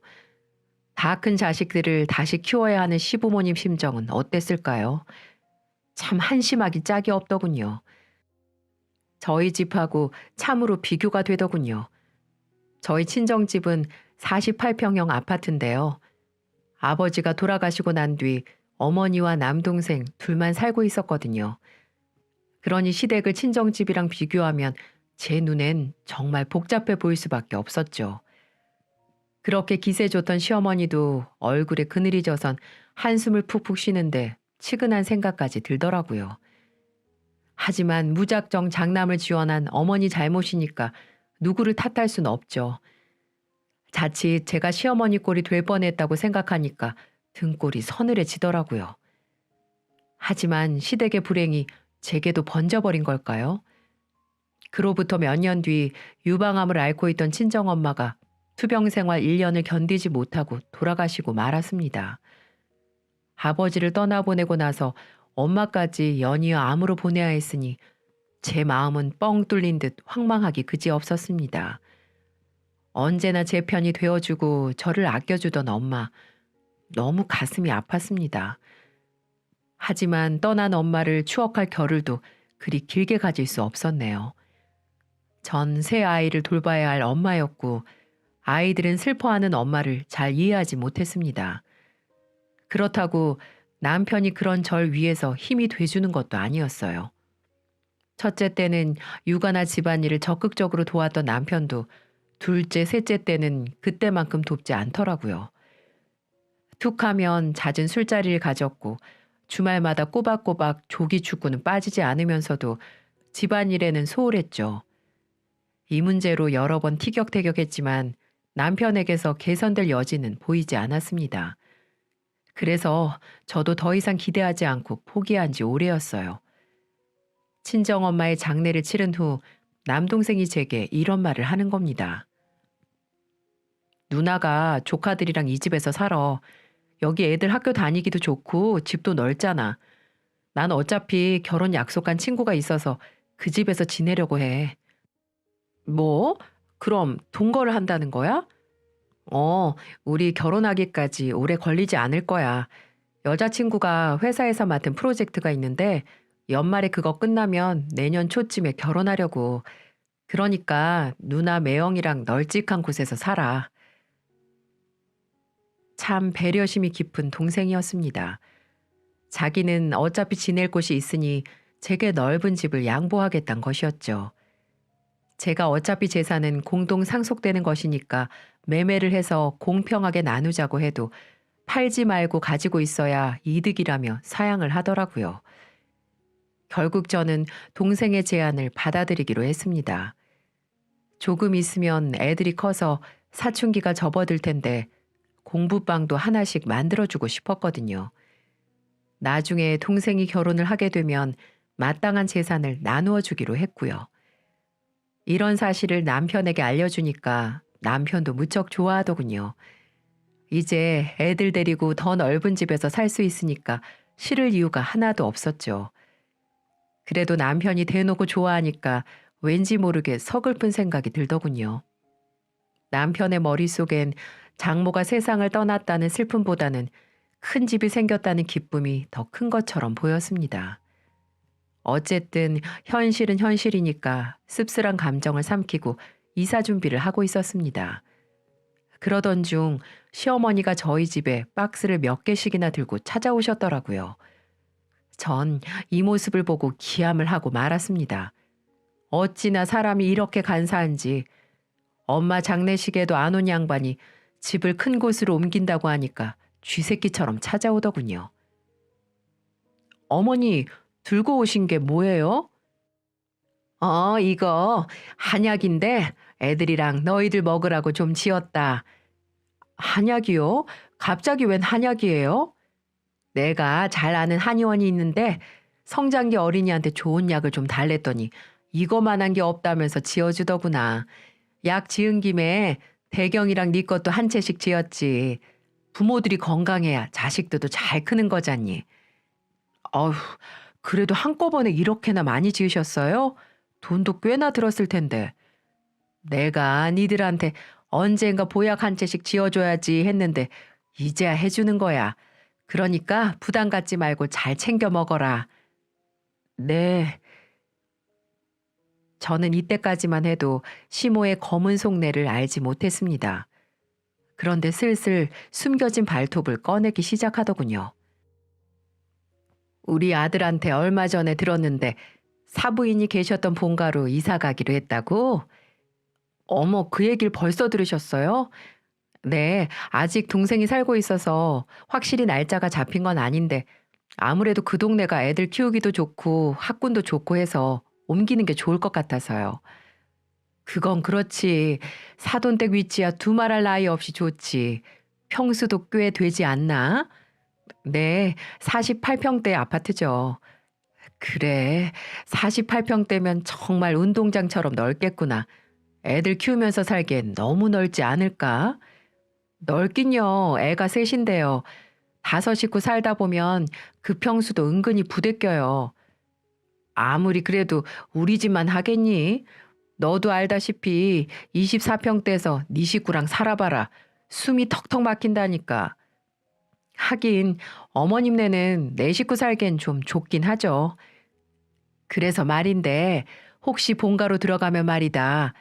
[SPEAKER 1] 다 큰 자식들을 다시 키워야 하는 시부모님 심정은 어땠을까요? 참 한심하기 짝이 없더군요. 저희 집하고 참으로 비교가 되더군요. 저희 친정집은 48평형 아파트인데요. 아버지가 돌아가시고 난 뒤 어머니와 남동생 둘만 살고 있었거든요. 그러니 시댁을 친정집이랑 비교하면 제 눈엔 정말 복잡해 보일 수밖에 없었죠. 그렇게 기세 좋던 시어머니도 얼굴에 그늘이 져선 한숨을 푹푹 쉬는데 치근한 생각까지 들더라고요. 하지만 무작정 장남을 지원한 어머니 잘못이니까 누구를 탓할 순 없죠. 자칫 제가 시어머니 꼴이 될 뻔했다고 생각하니까 등골이 서늘해지더라고요. 하지만 시댁의 불행이 제게도 번져버린 걸까요? 그로부터 몇 년 뒤 유방암을 앓고 있던 친정엄마가 투병 생활 1년을 견디지 못하고 돌아가시고 말았습니다. 아버지를 떠나보내고 나서 엄마까지 연이어 암으로 보내야 했으니 제 마음은 뻥 뚫린 듯 황망하기 그지없었습니다. 언제나 제 편이 되어주고 저를 아껴주던 엄마, 너무 가슴이 아팠습니다. 하지만 떠난 엄마를 추억할 겨를도 그리 길게 가질 수 없었네요. 전 새 아이를 돌봐야 할 엄마였고 아이들은 슬퍼하는 엄마를 잘 이해하지 못했습니다. 그렇다고 남편이 그런 절 위해서 힘이 돼주는 것도 아니었어요. 첫째 때는 육아나 집안일을 적극적으로 도왔던 남편도 둘째, 셋째 때는 그때만큼 돕지 않더라고요. 툭 하면 잦은 술자리를 가졌고 주말마다 꼬박꼬박 조기 축구는 빠지지 않으면서도 집안일에는 소홀했죠. 이 문제로 여러 번 티격태격했지만 남편에게서 개선될 여지는 보이지 않았습니다. 그래서 저도 더 이상 기대하지 않고 포기한 지 오래였어요. 친정엄마의 장례를 치른 후 남동생이 제게 이런 말을 하는 겁니다. 누나가 조카들이랑 이 집에서 살아. 여기 애들 학교 다니기도 좋고 집도 넓잖아. 난 어차피 결혼 약속한 친구가 있어서 그 집에서 지내려고 해. 뭐? 그럼 동거를 한다는 거야? 어, 우리 결혼하기까지 오래 걸리지 않을 거야. 여자친구가 회사에서 맡은 프로젝트가 있는데 연말에 그거 끝나면 내년 초쯤에 결혼하려고. 그러니까 누나 매형이랑 널찍한 곳에서 살아. 참 배려심이 깊은 동생이었습니다. 자기는 어차피 지낼 곳이 있으니 제게 넓은 집을 양보하겠다는 것이었죠. 제가 어차피 재산은 공동 상속되는 것이니까 매매를 해서 공평하게 나누자고 해도 팔지 말고 가지고 있어야 이득이라며 사양을 하더라고요. 결국 저는 동생의 제안을 받아들이기로 했습니다. 조금 있으면 애들이 커서 사춘기가 접어들 텐데 공부방도 하나씩 만들어주고 싶었거든요. 나중에 동생이 결혼을 하게 되면 마땅한 재산을 나누어 주기로 했고요. 이런 사실을 남편에게 알려주니까 남편도 무척 좋아하더군요. 이제 애들 데리고 더 넓은 집에서 살 수 있으니까 싫을 이유가 하나도 없었죠. 그래도 남편이 대놓고 좋아하니까 왠지 모르게 서글픈 생각이 들더군요. 남편의 머릿속엔 장모가 세상을 떠났다는 슬픔보다는 큰 집이 생겼다는 기쁨이 더 큰 것처럼 보였습니다. 어쨌든 현실은 현실이니까 씁쓸한 감정을 삼키고 이사 준비를 하고 있었습니다. 그러던 중 시어머니가 저희 집에 박스를 몇 개씩이나 들고 찾아오셨더라고요. 전 이 모습을 보고 기함을 하고 말았습니다. 어찌나 사람이 이렇게 간사한지. 엄마 장례식에도 안 온 양반이 집을 큰 곳으로 옮긴다고 하니까 쥐새끼처럼 찾아오더군요. 어머니, 들고 오신 게 뭐예요? 이거 한약인데 애들이랑 너희들 먹으라고 좀 지었다. 한약이요? 갑자기 웬 한약이에요? 내가 잘 아는 한의원이 있는데 성장기 어린이한테 좋은 약을 좀 달랬더니 이거만한 게 없다면서 지어주더구나. 약 지은 김에 대경이랑 네 것도 한 채씩 지었지. 부모들이 건강해야 자식들도 잘 크는 거잖니. 어휴, 그래도 한꺼번에 이렇게나 많이 지으셨어요? 돈도 꽤나 들었을 텐데. 내가 니들한테 언젠가 보약 한 채씩 지어줘야지 했는데 이제야 해주는 거야. 그러니까 부담 갖지 말고 잘 챙겨 먹어라. 네. 저는 이때까지만 해도 시모의 검은 속내를 알지 못했습니다. 그런데 슬슬 숨겨진 발톱을 꺼내기 시작하더군요. 우리 아들한테 얼마 전에 들었는데 사부인이 계셨던 본가로 이사 가기로 했다고? 어머, 그 얘기를 벌써 들으셨어요? 네, 아직 동생이 살고 있어서 확실히 날짜가 잡힌 건 아닌데 아무래도 그 동네가 애들 키우기도 좋고 학군도 좋고 해서 옮기는 게 좋을 것 같아서요. 그건 그렇지. 사돈댁 위치야 두말할 나위 없이 좋지. 평수도 꽤 되지 않나? 네, 48평대 아파트죠. 그래, 48평대면 정말 운동장처럼 넓겠구나. 애들 키우면서 살기엔 너무 넓지 않을까? 넓긴요. 애가 셋인데요. 다섯 식구 살다 보면 그 평수도 은근히 부대껴요. 아무리 그래도 우리 집만 하겠니? 너도 알다시피 24평대에서 네 식구랑 살아봐라. 숨이 턱턱 막힌다니까. 하긴 어머님네는 내 식구 살기엔 좀 좁긴 하죠. 그래서 말인데 혹시 본가로 들어가면 말이다.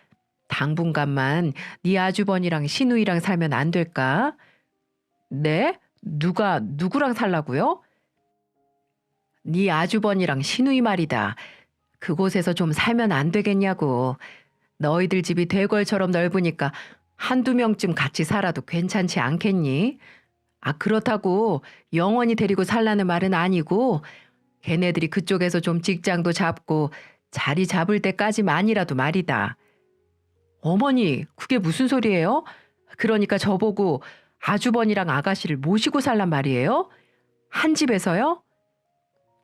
[SPEAKER 1] 당분간만 네 아주버니랑 시누이랑 살면 안 될까? 네? 누가 누구랑 살라고요? 네 아주버니랑 시누이 말이다. 그곳에서 좀 살면 안 되겠냐고. 너희들 집이 대궐처럼 넓으니까 한두 명쯤 같이 살아도 괜찮지 않겠니? 아, 그렇다고 영원히 데리고 살라는 말은 아니고 걔네들이 그쪽에서 좀 직장도 잡고 자리 잡을 때까지만이라도 말이다. 어머니, 그게 무슨 소리예요? 그러니까 저보고 아주버니랑 아가씨를 모시고 살란 말이에요? 한 집에서요?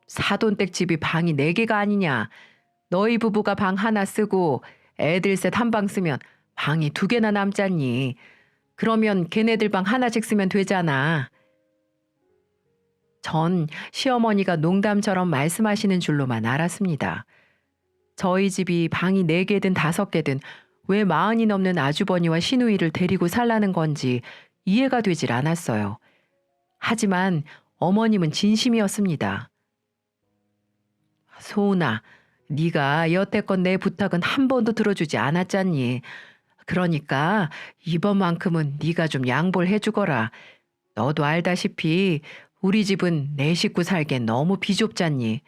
[SPEAKER 1] 사돈댁 집이 방이 4개가 아니냐. 너희 부부가 방 하나 쓰고 애들 셋 한 방 쓰면 방이 2개나 남잖니. 그러면 걔네들 방 하나씩 쓰면 되잖아. 전 시어머니가 농담처럼 말씀하시는 줄로만 알았습니다. 저희 집이 방이 4개든 5개든 왜 40이 넘는 아주버니와 시누이를 데리고 살라는 건지 이해가 되질 않았어요. 하지만 어머님은 진심이었습니다. 소은아, 네가 여태껏 내 부탁은 한 번도 들어주지 않았잖니. 그러니까 이번만큼은 네가 좀 양보를 해주거라. 너도 알다시피 우리 집은 내 식구 살기엔 너무 비좁잖니.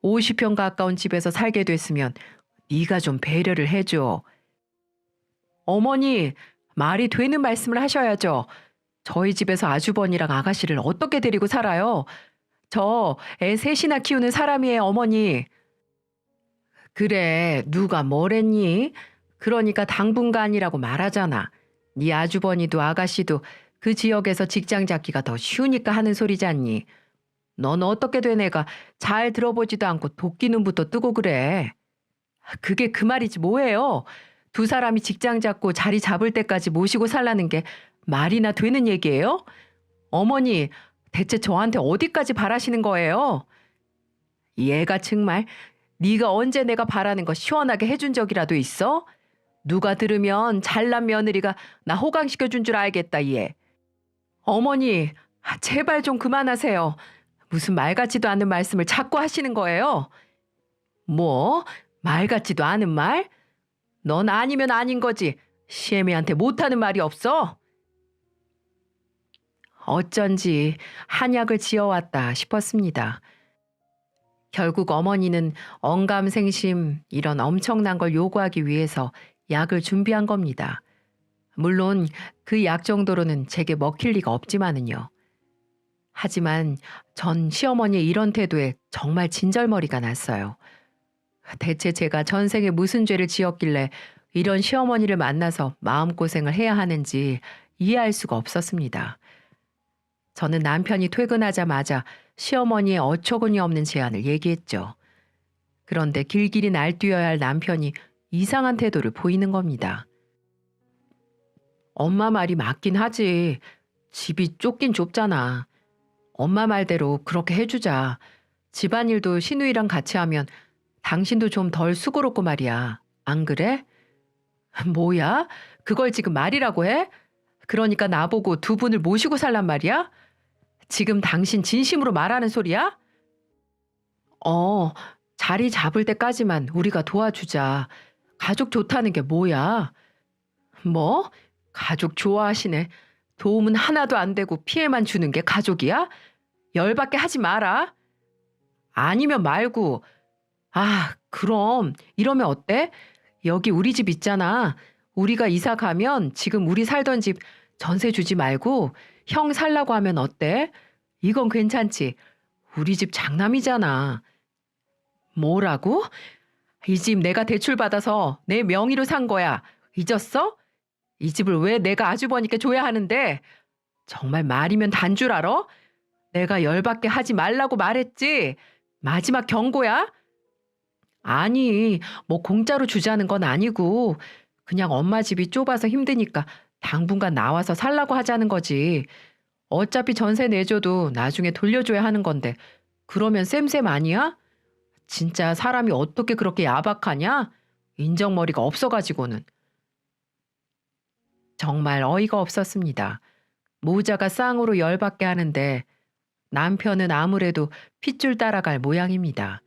[SPEAKER 1] 50평 가까운 집에서 살게 됐으면 네가 좀 배려를 해줘. 어머니, 말이 되는 말씀을 하셔야죠. 저희 집에서 아주버니랑 아가씨를 어떻게 데리고 살아요? 저 애 셋이나 키우는 사람이에요, 어머니. 그래, 누가 뭐랬니? 그러니까 당분간이라고 말하잖아. 네 아주버니도 아가씨도 그 지역에서 직장 잡기가 더 쉬우니까 하는 소리잖니. 넌 어떻게 된 애가 잘 들어보지도 않고 도끼눈부터 뜨고 그래. 그게 그 말이지 뭐예요. 두 사람이 직장 잡고 자리 잡을 때까지 모시고 살라는 게 말이나 되는 얘기예요? 어머니, 대체 저한테 어디까지 바라시는 거예요? 얘가 정말 네가 언제 내가 바라는 거 시원하게 해준 적이라도 있어? 누가 들으면 잘난 며느리가 나 호강시켜준 줄 알겠다 얘. 어머니, 제발 좀 그만하세요. 무슨 말 같지도 않은 말씀을 자꾸 하시는 거예요? 뭐? 말 같지도 않은 말? 넌 아니면 아닌 거지. 시애미한테 못하는 말이 없어? 어쩐지 한약을 지어왔다 싶었습니다. 결국 어머니는 언감생심 이런 엄청난 걸 요구하기 위해서 약을 준비한 겁니다. 물론 그 약 정도로는 제게 먹힐 리가 없지만은요. 하지만 전 시어머니의 이런 태도에 정말 진절머리가 났어요. 대체 제가 전생에 무슨 죄를 지었길래 이런 시어머니를 만나서 마음고생을 해야 하는지 이해할 수가 없었습니다. 저는 남편이 퇴근하자마자 시어머니의 어처구니 없는 제안을 얘기했죠. 그런데 길길이 날뛰어야 할 남편이 이상한 태도를 보이는 겁니다. 엄마 말이 맞긴 하지. 집이 좁긴 좁잖아. 엄마 말대로 그렇게 해주자. 집안일도 시누이랑 같이 하면 당신도 좀 덜 수고롭고 말이야. 안 그래? 뭐야? 그걸 지금 말이라고 해? 그러니까 나보고 두 분을 모시고 살란 말이야? 지금 당신 진심으로 말하는 소리야? 어, 자리 잡을 때까지만 우리가 도와주자. 가족 좋다는 게 뭐야? 뭐? 가족 좋아하시네. 도움은 하나도 안 되고 피해만 주는 게 가족이야? 열받게 하지 마라. 아니면 말고. 아, 그럼 이러면 어때? 여기 우리 집 있잖아. 우리가 이사 가면 지금 우리 살던 집 전세 주지 말고 형 살라고 하면 어때? 이건 괜찮지. 우리 집 장남이잖아. 뭐라고? 이 집 내가 대출받아서 내 명의로 산 거야. 잊었어? 이 집을 왜 내가 아주버니께 줘야 하는데? 정말 말이면 단 줄 알아? 내가 열받게 하지 말라고 말했지. 마지막 경고야? 아니, 뭐 공짜로 주자는 건 아니고 그냥 엄마 집이 좁아서 힘드니까 당분간 나와서 살라고 하자는 거지. 어차피 전세 내줘도 나중에 돌려줘야 하는 건데 그러면 쌤쌤 아니야? 진짜 사람이 어떻게 그렇게 야박하냐? 인정머리가 없어가지고는. 정말 어이가 없었습니다. 모자가 쌍으로 열받게 하는데 남편은 아무래도 핏줄 따라갈 모양입니다.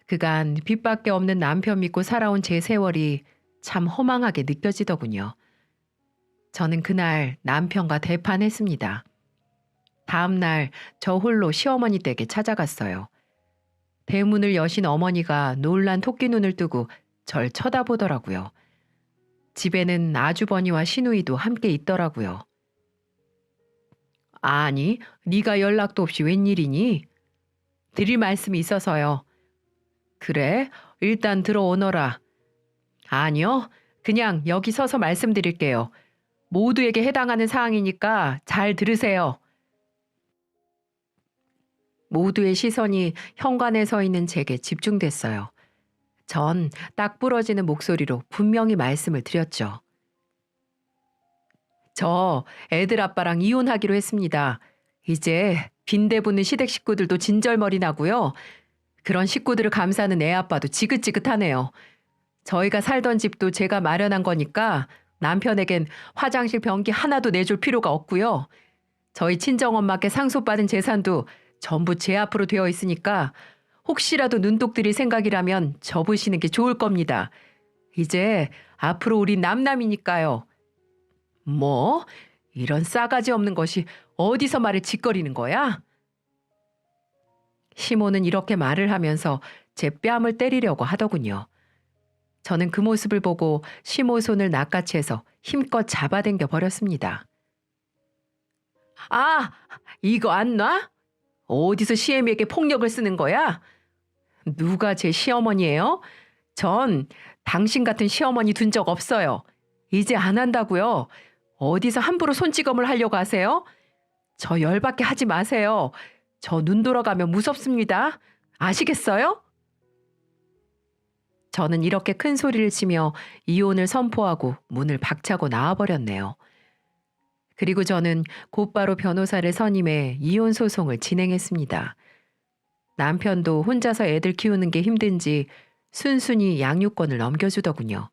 [SPEAKER 1] 그간 빚밖에 없는 남편 믿고 살아온 제 세월이 참 허망하게 느껴지더군요. 저는 그날 남편과 대판했습니다. 다음 날 저 홀로 시어머니 댁에 찾아갔어요. 대문을 여신 어머니가 놀란 토끼 눈을 뜨고 절 쳐다보더라고요. 집에는 아주버니와 시누이도 함께 있더라고요. 아니, 네가 연락도 없이 웬일이니? 드릴 말씀이 있어서요. 그래? 일단 들어오너라. 아니요. 그냥 여기 서서 말씀드릴게요. 모두에게 해당하는 사항이니까 잘 들으세요. 모두의 시선이 현관에 서 있는 제게 집중됐어요. 전 딱 부러지는 목소리로 분명히 말씀을 드렸죠. 저 애들 아빠랑 이혼하기로 했습니다. 이제 빈대 붙는 시댁 식구들도 진절머리 나고요. 그런 식구들을 감싸는 애 아빠도 지긋지긋하네요. 저희가 살던 집도 제가 마련한 거니까 남편에겐 화장실 변기 하나도 내줄 필요가 없고요. 저희 친정엄마께 상속받은 재산도 전부 제 앞으로 되어 있으니까 혹시라도 눈독 들일 생각이라면 접으시는 게 좋을 겁니다. 이제 앞으로 우리 남남이니까요. 뭐? 이런 싸가지 없는 것이 어디서 말을 짓거리는 거야? 시모는 이렇게 말을 하면서 제 뺨을 때리려고 하더군요. 저는 그 모습을 보고 시모 손을 낚아채서 힘껏 잡아당겨 버렸습니다. 아, 이거 안 놔? 어디서 시애미에게 폭력을 쓰는 거야? 누가 제 시어머니예요? 전 당신 같은 시어머니 둔 적 없어요. 이제 안 한다고요. 어디서 함부로 손찌검을 하려고 하세요? 저 열받게 하지 마세요. 저 눈 돌아가면 무섭습니다. 아시겠어요? 저는 이렇게 큰 소리를 치며 이혼을 선포하고 문을 박차고 나와버렸네요. 그리고 저는 곧바로 변호사를 선임해 이혼 소송을 진행했습니다. 남편도 혼자서 애들 키우는 게 힘든지 순순히 양육권을 넘겨주더군요.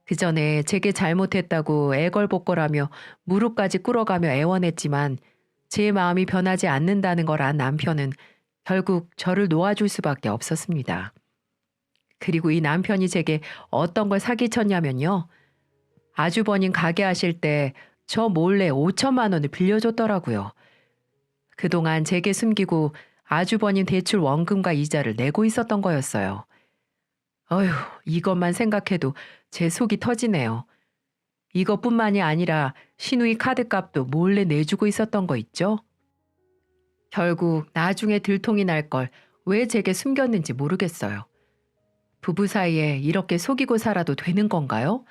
[SPEAKER 1] 그 전에 제게 잘못했다고 애걸복걸하며 무릎까지 꿇어가며 애원했지만 제 마음이 변하지 않는다는 걸 안 남편은 결국 저를 놓아줄 수밖에 없었습니다. 그리고 이 남편이 제게 어떤 걸 사기쳤냐면요. 아주버님 가게 하실 때 저 몰래 5천만 원을 빌려줬더라고요. 그동안 제게 숨기고 아주버님 대출 원금과 이자를 내고 있었던 거였어요. 어휴, 이것만 생각해도 제 속이 터지네요. 이것뿐만이 아니라 시누이 카드값도 몰래 내주고 있었던 거 있죠? 결국 나중에 들통이 날 걸 왜 제게 숨겼는지 모르겠어요. 부부 사이에 이렇게 속이고 살아도 되는 건가요?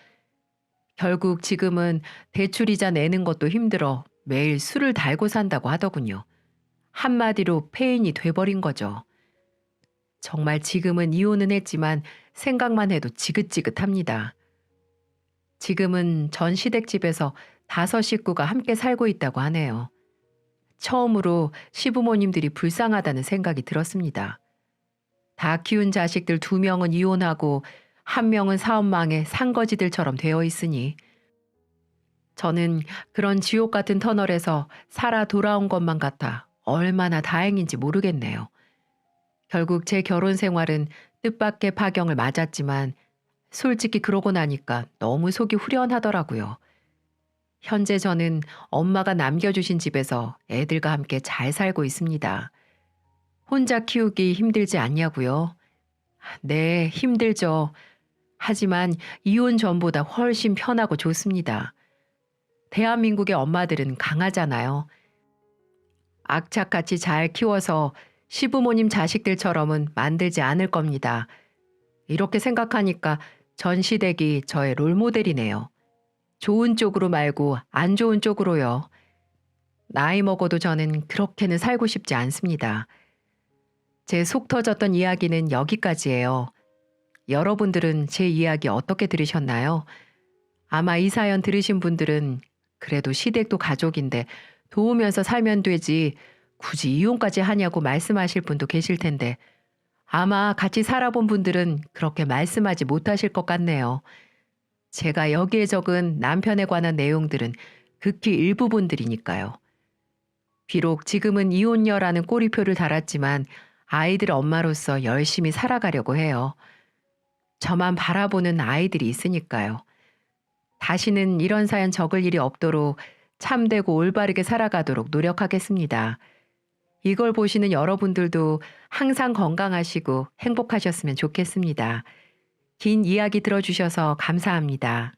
[SPEAKER 1] 결국 지금은 대출이자 내는 것도 힘들어 매일 술을 달고 산다고 하더군요. 한마디로 폐인이 돼버린 거죠. 정말 지금은 이혼은 했지만 생각만 해도 지긋지긋합니다. 지금은 전 시댁집에서 5식구가 함께 살고 있다고 하네요. 처음으로 시부모님들이 불쌍하다는 생각이 들었습니다. 다 키운 자식들 2명은 이혼하고 1명은 사업망에 산거지들처럼 되어 있으니 저는 그런 지옥 같은 터널에서 살아 돌아온 것만 같아 얼마나 다행인지 모르겠네요. 결국 제 결혼 생활은 뜻밖의 파경을 맞았지만 솔직히 그러고 나니까 너무 속이 후련하더라고요. 현재 저는 엄마가 남겨주신 집에서 애들과 함께 잘 살고 있습니다. 혼자 키우기 힘들지 않냐고요? 네, 힘들죠. 하지만 이혼 전보다 훨씬 편하고 좋습니다. 대한민국의 엄마들은 강하잖아요. 악착같이 잘 키워서 시부모님 자식들처럼은 만들지 않을 겁니다. 이렇게 생각하니까 전 시댁이 저의 롤모델이네요. 좋은 쪽으로 말고 안 좋은 쪽으로요. 나이 먹어도 저는 그렇게는 살고 싶지 않습니다. 제 속 터졌던 이야기는 여기까지예요. 여러분들은 제 이야기 어떻게 들으셨나요? 아마 이 사연 들으신 분들은 그래도 시댁도 가족인데 도우면서 살면 되지 굳이 이혼까지 하냐고 말씀하실 분도 계실 텐데 아마 같이 살아본 분들은 그렇게 말씀하지 못하실 것 같네요. 제가 여기에 적은 남편에 관한 내용들은 극히 일부분들이니까요. 비록 지금은 이혼녀라는 꼬리표를 달았지만 아이들 엄마로서 열심히 살아가려고 해요. 저만 바라보는 아이들이 있으니까요. 다시는 이런 사연 적을 일이 없도록 참되고 올바르게 살아가도록 노력하겠습니다. 이걸 보시는 여러분들도 항상 건강하시고 행복하셨으면 좋겠습니다. 긴 이야기 들어주셔서 감사합니다.